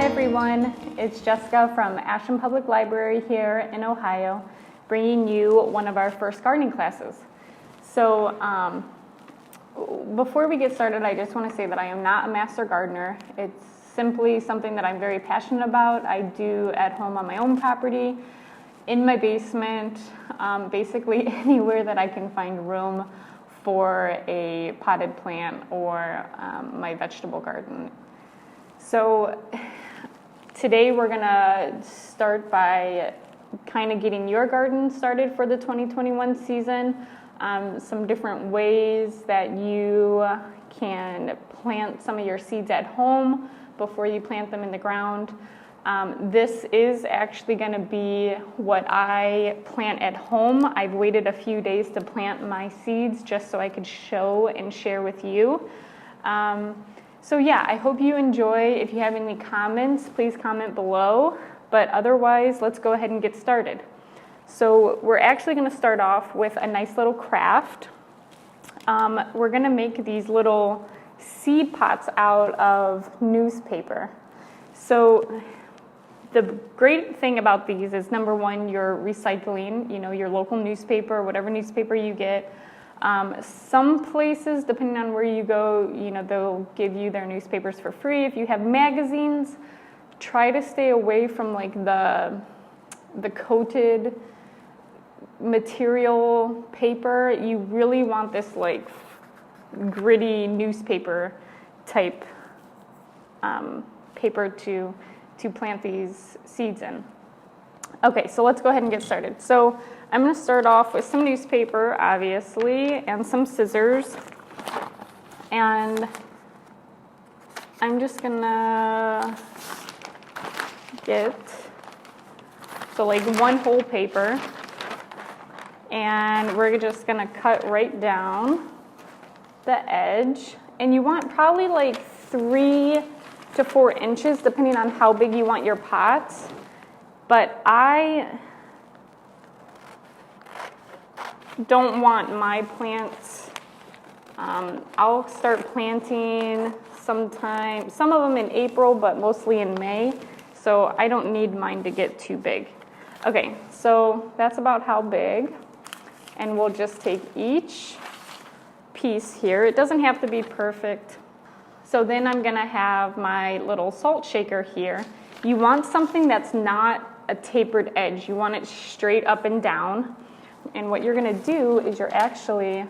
everyone, it's Jessica from Ashland Public Library here in Ohio, bringing you one of our first gardening classes. So before we get started, I just want to say that I am not a master gardener. It's simply something that I'm very passionate about. I do at home on my own property, in my basement, basically anywhere that I can find room for a potted plant or my vegetable garden. So today we're gonna start by kind of getting your garden started for the 2021 season. Some different ways that you can plant some of your seeds at home before you plant them in the ground. This is actually going to be what I plant at home. I've waited a few days to plant my seeds just so I could show and share with you. So yeah, I hope you enjoy. If you have any comments, please comment below. But otherwise, let's go ahead and get started. So we're actually going to start off with a nice little craft. We're going to make these little seed pots out of newspaper. So the great thing about these is, number one, you're recycling, your local newspaper, whatever newspaper you get. Some places, depending on where you go, they'll give you their newspapers for free. If you have magazines, try to stay away from like the coated material paper. You really want this like gritty newspaper type paper to plant these seeds in. Okay, so let's go ahead and get started. So I'm going to start off with some newspaper, obviously, and some scissors. And I'm just going to get, so like one whole paper. And we're just going to cut right down the edge. And you want probably like 3 to 4 inches, depending on how big you want your pots. But I don't want my plants, I'll start planting sometime, some of them in April, but mostly in May. So I don't need mine to get too big. Okay, so that's about how big. And we'll just take each piece here. It doesn't have to be perfect. So then I'm gonna have my little salt shaker here. You want something that's not a tapered edge. You want it straight up and down. And what you're gonna do is you're actually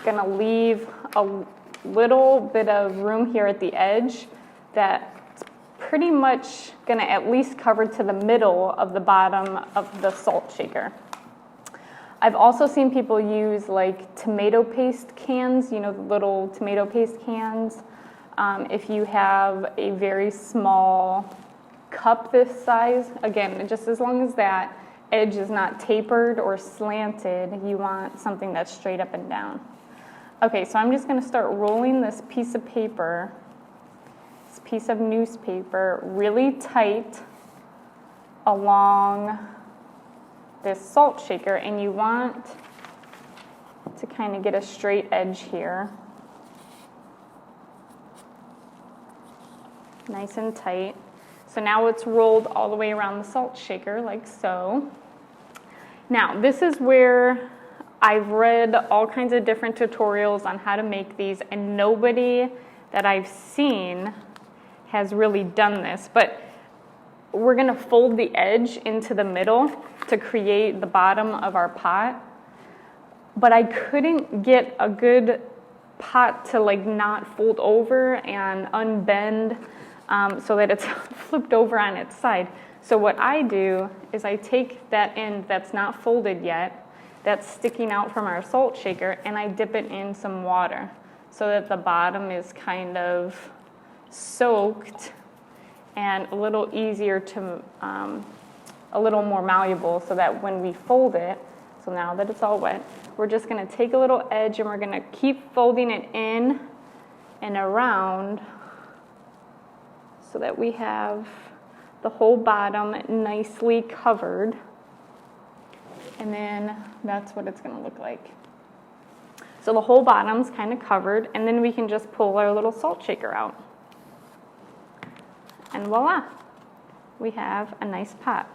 gonna leave a little bit of room here at the edge that's pretty much gonna at least cover to the middle of the bottom of the salt shaker. I've also seen people use like tomato paste cans, the little tomato paste cans. If you have a very small cup this size, again, just as long as that edge is not tapered or slanted, you want something that's straight up and down. Okay, so I'm just going to start rolling this piece of paper, this piece of newspaper, really tight along this salt shaker, and you want to kind of get a straight edge here. Nice and tight. So now it's rolled all the way around the salt shaker like so. Now this is where I've read all kinds of different tutorials on how to make these, and nobody that I've seen has really done this, but we're going to fold the edge into the middle to create the bottom of our pot. But I couldn't get a good pot to like not fold over and unbend so that it's flipped over on its side. So what I do is I take that end that's not folded yet, that's sticking out from our salt shaker, and I dip it in some water so that the bottom is kind of soaked and a little easier to, a little more malleable, so that when we fold it, so now that it's all wet, we're just gonna take a little edge and we're gonna keep folding it in and around so that we have the whole bottom nicely covered. And then that's what it's gonna look like. So the whole bottom's kind of covered, and then we can just pull our little salt shaker out. and voila, we have a nice pot.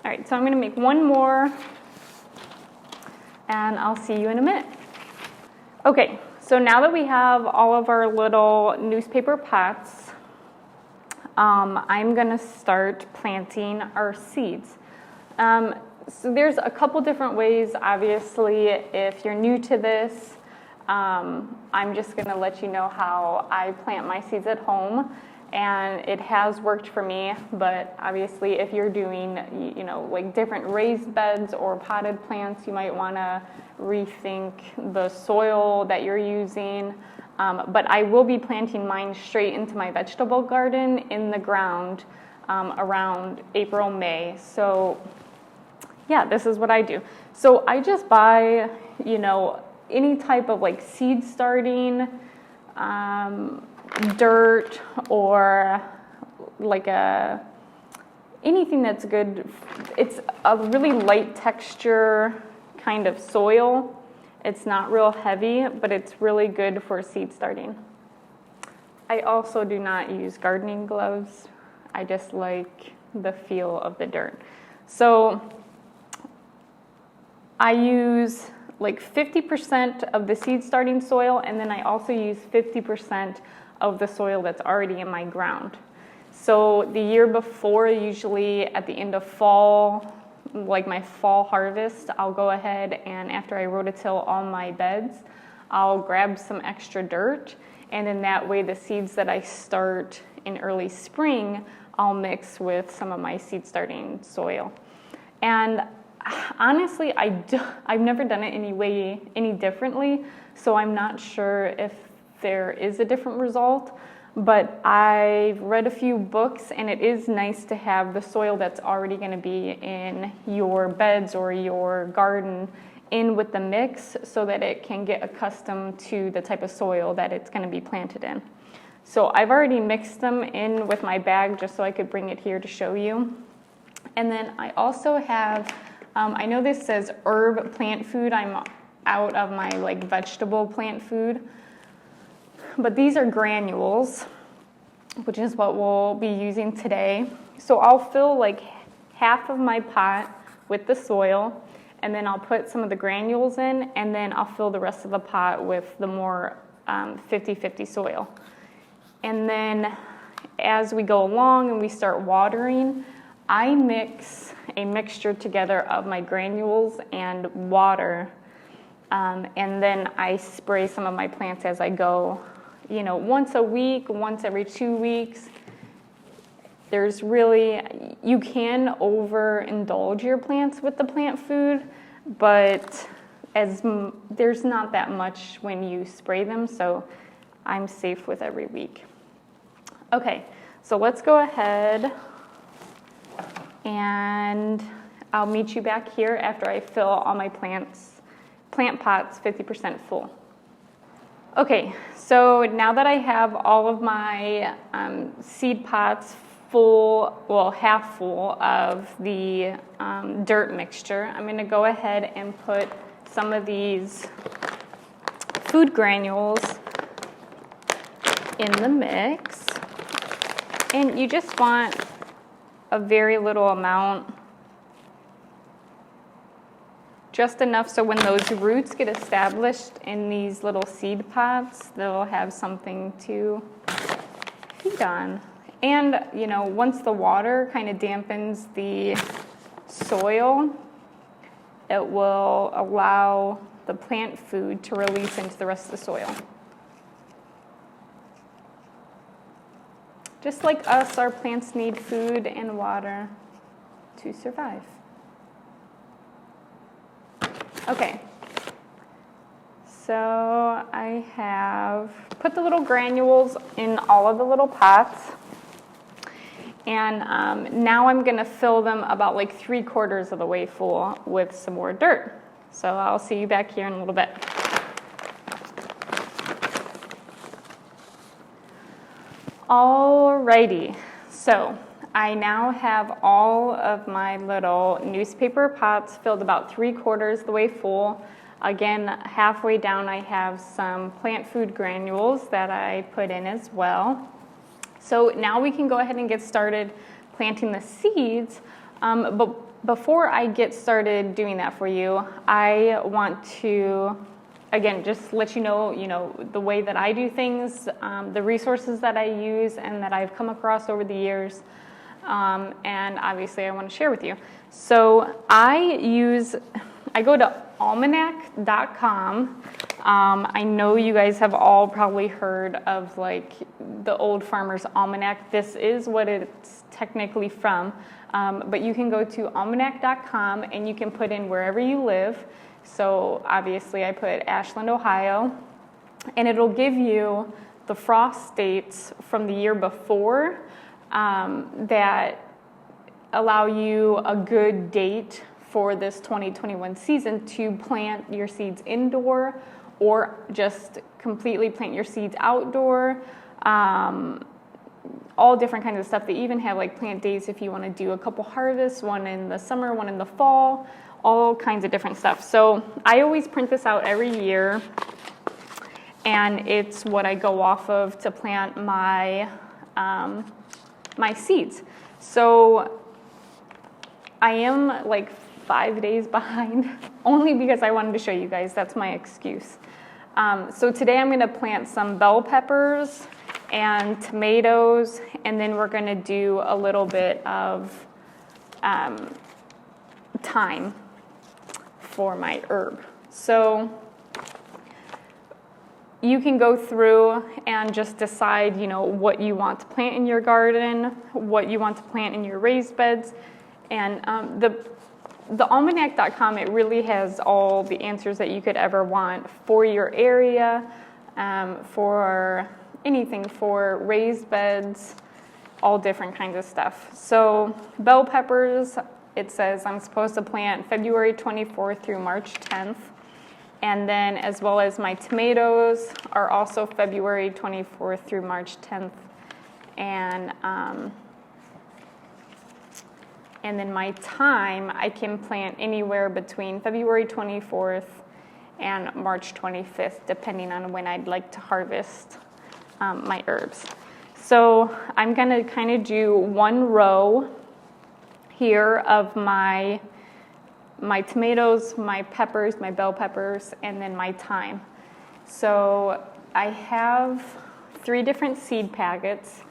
All right, so I'm gonna make one more, and I'll see you in a minute. Okay, so now that we have all of our little newspaper pots, I'm gonna start planting our seeds. So there's a couple different ways, obviously. If you're new to this, I'm just gonna let you know how I plant my seeds at home, and it has worked for me, but obviously if you're doing, like different raised beds or potted plants, you might wanna rethink the soil that you're using. But I will be planting mine straight into my vegetable garden in the ground around April, May. So yeah, this is what I do. So I just buy, any type of like seed starting dirt, or like anything that's good. It's a really light texture kind of soil. It's not real heavy, but it's really good for seed starting. I also do not use gardening gloves. I just like the feel of the dirt. So I use like 50% of the seed starting soil, and then I also use 50% of the soil that's already in my ground. So the year before, usually at the end of fall, like my fall harvest, I'll go ahead and after I rototill all my beds, I'll grab some extra dirt, and then that way the seeds that I start in early spring, I'll mix with some of my seed starting soil. And honestly, I've never done it any differently, so I'm not sure if there is a different result, but I've read a few books, and it is nice to have the soil that's already going to be in your beds or your garden in with the mix so that it can get accustomed to the type of soil that it's going to be planted in. So I've already mixed them in with my bag just so I could bring it here to show you. And then I also have, I know this says herb plant food. I'm out of my like vegetable plant food. But these are granules, which is what we'll be using today. So I'll fill like half of my pot with the soil, and then I'll put some of the granules in, and then I'll fill the rest of the pot with the more 50-50 soil. And then as we go along and we start watering, I mix a mixture together of my granules and water, and then I spray some of my plants as I go. Once a week, once every 2 weeks. You can overindulge your plants with the plant food, but there's not that much when you spray them, so I'm safe with every week. Okay, so let's go ahead, and I'll meet you back here after I fill all my plant pots 50% full. Okay, so now that I have all of my seed pots half full of the dirt mixture, I'm going to go ahead and put some of these food granules in the mix. And you just want a very little amount, just enough so when those roots get established in these little seed pots, they'll have something to feed on. And, once the water kind of dampens the soil, it will allow the plant food to release into the rest of the soil. Just like us, our plants need food and water to survive. Okay, so I have put the little granules in all of the little pots, and now I'm going to fill them about like 3/4 of the way full with some more dirt. So I'll see you back here in a little bit. Alrighty, so I now have all of my little newspaper pots filled about 3/4 of the way full. Again, halfway down I have some plant food granules that I put in as well. So now we can go ahead and get started planting the seeds. But before I get started doing that for you, I want to, again, just let you know, the way that I do things, the resources that I use and that I've come across over the years. And obviously I want to share with you. So I go to almanac.com. I know you guys have all probably heard of like the Old Farmer's Almanac. This is what it's technically from. But you can go to almanac.com and you can put in wherever you live. So obviously I put Ashland, Ohio, and it'll give you the frost dates from the year before that allow you a good date for this 2021 season to plant your seeds indoor or just completely plant your seeds outdoor. All different kinds of stuff. They even have like plant days if you want to do a couple harvests, one in the summer, one in the fall, all kinds of different stuff. So I always print this out every year, and it's what I go off of to plant my my seeds. So I am like 5 days behind, only because I wanted to show you guys. That's my excuse. So today I'm going to plant some bell peppers and tomatoes, and then we're going to do a little bit of thyme for my herb. So you can go through and just decide, what you want to plant in your garden, what you want to plant in your raised beds, and the almanac.com, it really has all the answers that you could ever want for your area, for anything, for raised beds, all different kinds of stuff. So bell peppers, it says I'm supposed to plant February 24th through March 10th. And then as well as my tomatoes are also February 24th through March 10th. And then my thyme, I can plant anywhere between February 24th and March 25th, depending on when I'd like to harvest my herbs. So I'm going to kind of do one row here of my tomatoes, my peppers, my bell peppers, and then my thyme. So I have 3 different seed packets.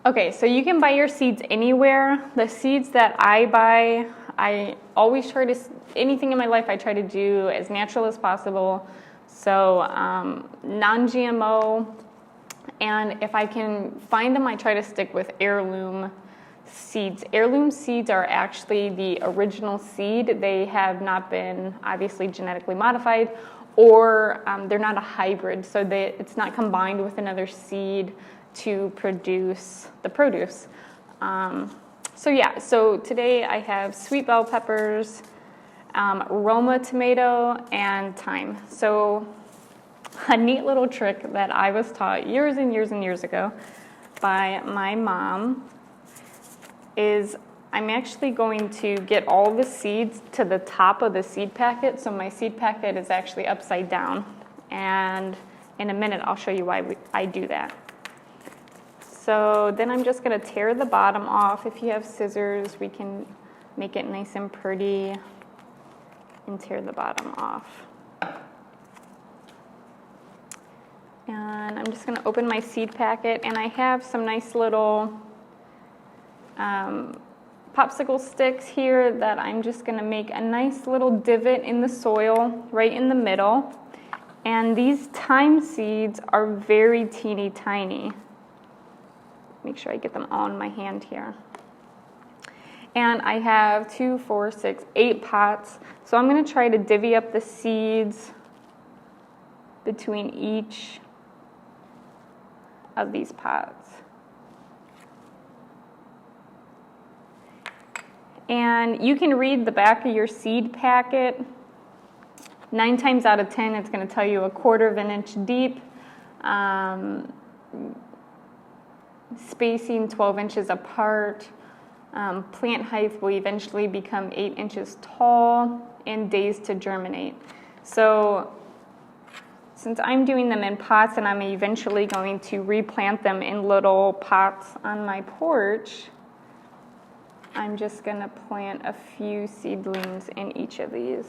Okay, so you can buy your seeds anywhere. The seeds that I buy, I always try to, anything in my life I try to do as natural as possible. So non-GMO, and if I can find them, I try to stick with heirloom seeds. Heirloom seeds are actually the original seed. They have not been obviously genetically modified, or they're not a hybrid, so it's not combined with another seed to produce the produce. So today I have sweet bell peppers, Roma tomato, and thyme. So a neat little trick that I was taught years and years and years ago by my mom is I'm actually going to get all the seeds to the top of the seed packet. So my seed packet is actually upside down. And in a minute, I'll show you why I do that. So then I'm just going to tear the bottom off. If you have scissors, we can make it nice and pretty and tear the bottom off. And I'm just going to open my seed packet, and I have some nice little popsicle sticks here that I'm just going to make a nice little divot in the soil right in the middle. And these thyme seeds are very teeny tiny. Make sure I get them all in my hand here. And I have 2, 4, 6, 8 pots. So I'm going to try to divvy up the seeds between each of these pots. And you can read the back of your seed packet. 9 times out of 10, it's going to tell you 1/4 of an inch deep. Spacing 12 inches apart. Plant height will eventually become 8 inches tall, and days to germinate. So since I'm doing them in pots and I'm eventually going to replant them in little pots on my porch, I'm just going to plant a few seedlings in each of these.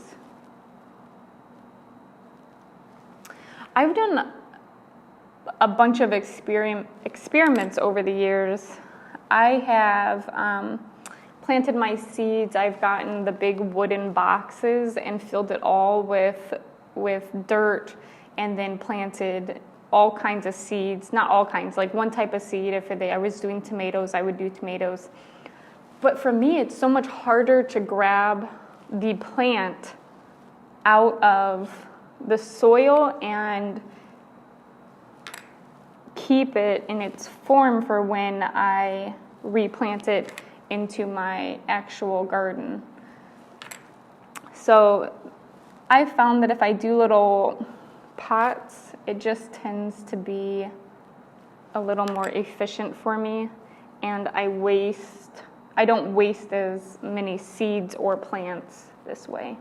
I've done a bunch of experiments over the years. I have planted my seeds. I've gotten the big wooden boxes and filled it all with dirt, and then planted all kinds of seeds. Not all kinds, like one type of seed. If I was doing tomatoes, I would do tomatoes. But for me, it's so much harder to grab the plant out of the soil and keep it in its form for when I replant it into my actual garden. So I found that if I do little pots, it just tends to be a little more efficient for me, and I don't waste as many seeds or plants this way.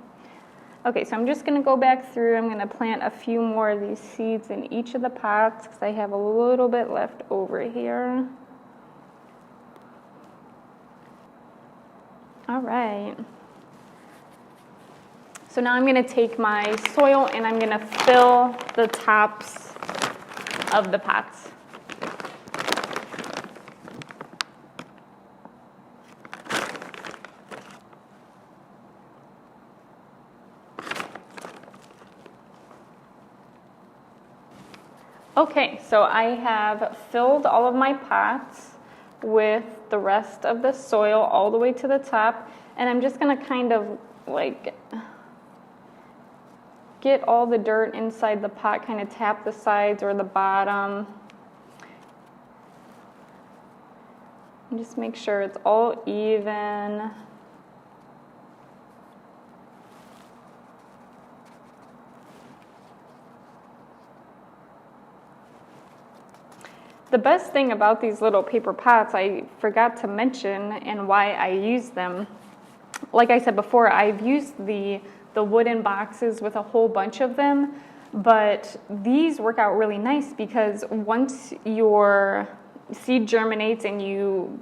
Okay, so I'm just going to go back through. I'm going to plant a few more of these seeds in each of the pots because I have a little bit left over here. All right. So now I'm going to take my soil and I'm going to fill the tops of the pots. Okay, so I have filled all of my pots with the rest of the soil all the way to the top, and I'm just going to kind of like get all the dirt inside the pot, kind of tap the sides or the bottom, and just make sure it's all even. The best thing about these little paper pots, I forgot to mention, and why I use them, like I said before, I've used the wooden boxes with a whole bunch of them, but these work out really nice because once your seed germinates and you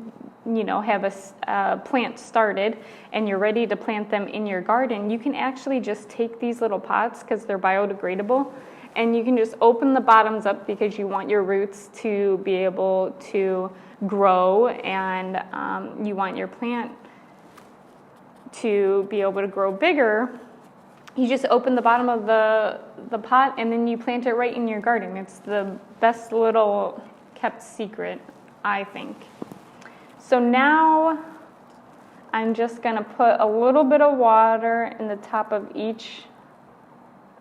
have a plant started and you're ready to plant them in your garden, you can actually just take these little pots, because they're biodegradable, and you can just open the bottoms up because you want your roots to be able to grow, and you want your plant to be able to grow bigger. You just open the bottom of the pot and then you plant it right in your garden. It's the best little kept secret, I think. So now I'm just going to put a little bit of water in the top of each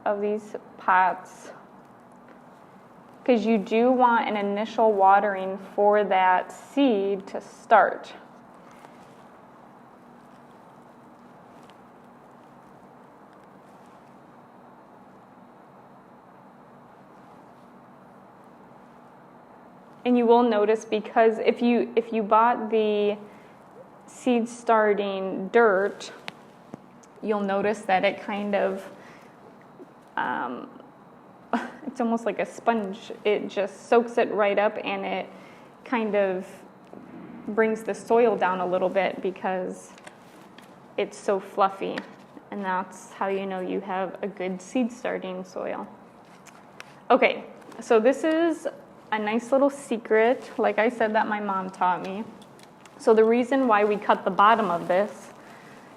of these pots, because you do want an initial watering for that seed to start. And you will notice, because if you bought the seed starting dirt, you'll notice that it kind of it's almost like a sponge. It just soaks it right up, and it kind of brings the soil down a little bit because it's so fluffy, and that's how you know you have a good seed starting soil. Okay, so this is a nice little secret, like I said, that my mom taught me. So the reason why we cut the bottom of this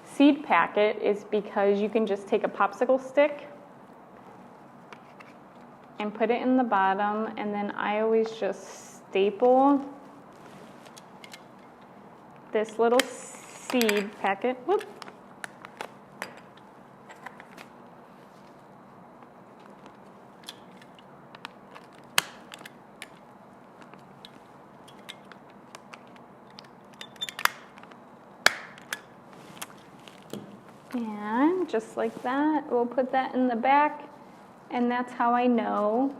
seed packet is because you can just take a popsicle stick and put it in the bottom, and then I always just staple this little seed packet. Whoop. And just like that, we'll put that in the back. And that's how I know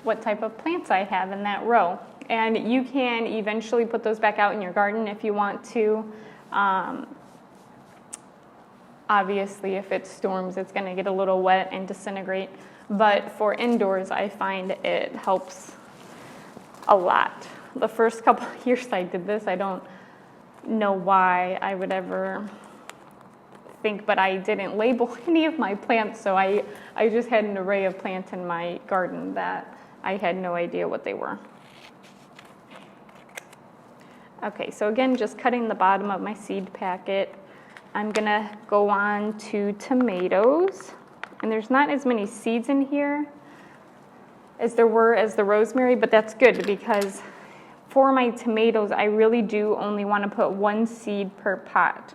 what type of plants I have in that row. And you can eventually put those back out in your garden if you want to. Obviously, if it storms, it's going to get a little wet and disintegrate. But for indoors, I find it helps a lot. The first couple of years I did this, I don't know why I would ever think, but I didn't label any of my plants, so I just had an array of plants in my garden that I had no idea what they were. Okay, so again, just cutting the bottom of my seed packet. I'm gonna go on to tomatoes, and there's not as many seeds in here as there were as the rosemary, but that's good because for my tomatoes, I really do only want to put 1 seed per pot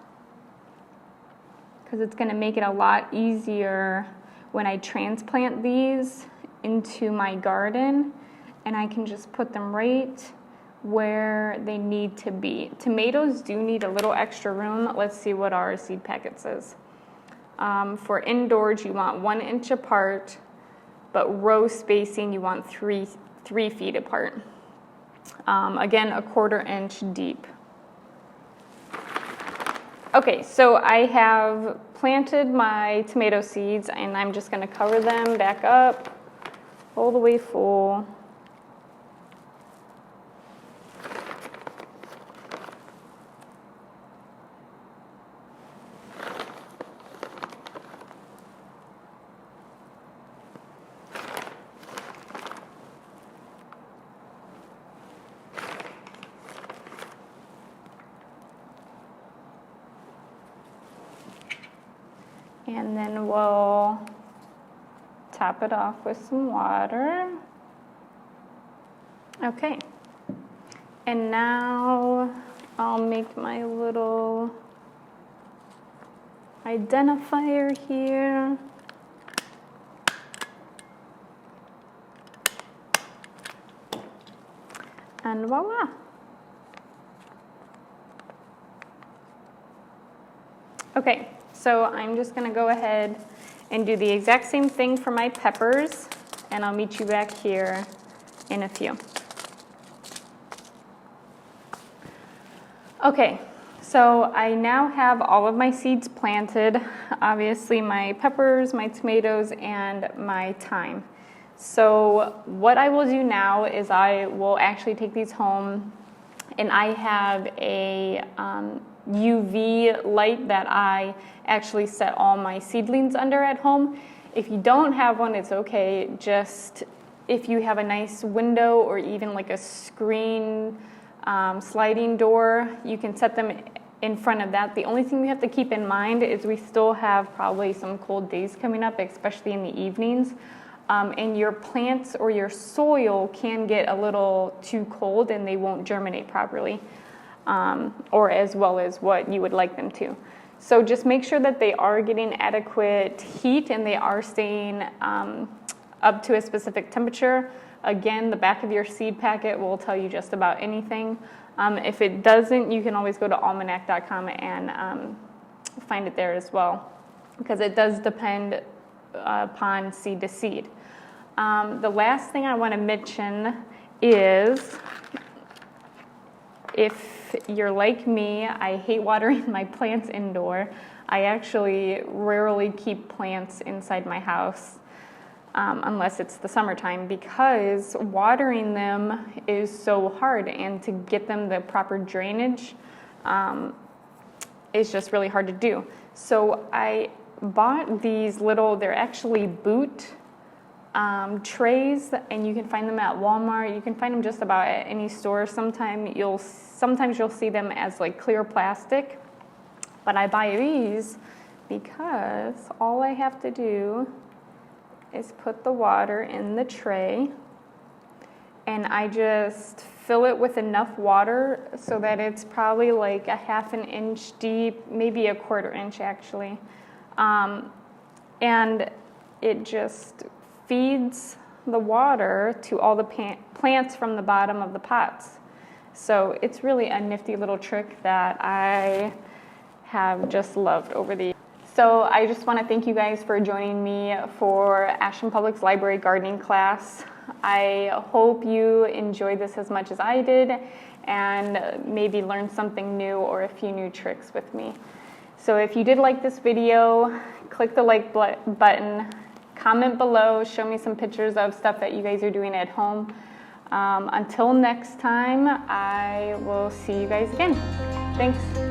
because it's going to make it a lot easier when I transplant these into my garden, and I can just put them right where they need to be. Tomatoes do need a little extra room. Let's see what our seed packet says. For indoors, you want 1 inch apart, but row spacing, you want 3 feet apart. Again, a 1/4 inch deep. Okay, so I have planted my tomato seeds, and I'm just going to cover them back up all the way full. And then we'll top it off with some water. Okay. And now I'll make my little identifier here. And voila. Okay. So I'm just going to go ahead and do the exact same thing for my peppers, and I'll meet you back here in a few. Okay, so I now have all of my seeds planted, obviously my peppers, my tomatoes, and my thyme. So what I will do now is I will actually take these home, and I have a UV light that I actually set all my seedlings under at home. If you don't have one, it's okay. Just if you have a nice window or even like a screen sliding door, you can set them in front of that. The only thing we have to keep in mind is we still have probably some cold days coming up, especially in the evenings. And your plants or your soil can get a little too cold and they won't germinate properly. Or as well as what you would like them to. So just make sure that they are getting adequate heat and they are staying up to a specific temperature. Again, the back of your seed packet will tell you just about anything. If it doesn't, you can always go to almanac.com and find it there as well, because it does depend upon seed to seed. The last thing I want to mention is, if you're like me, I hate watering my plants indoor. I actually rarely keep plants inside my house unless it's the summertime, because watering them is so hard, and to get them the proper drainage is just really hard to do. So I bought these little, they're actually boot trays, and you can find them at Walmart. You can find them just about at any store. Sometimes you'll see them as like clear plastic, but I buy these because all I have to do is put the water in the tray, and I just fill it with enough water so that it's probably like a 1/2 inch deep, maybe a 1/4 inch actually, and it just feeds the water to all the plants from the bottom of the pots. So it's really a nifty little trick that I have just loved over the years. So I just want to thank you guys for joining me for Ashland Public's library gardening class. I hope you enjoyed this as much as I did and maybe learned something new or a few new tricks with me. So if you did like this video, click the like button, comment below, show me some pictures of stuff that you guys are doing at home. Until next time, I will see you guys again. Thanks.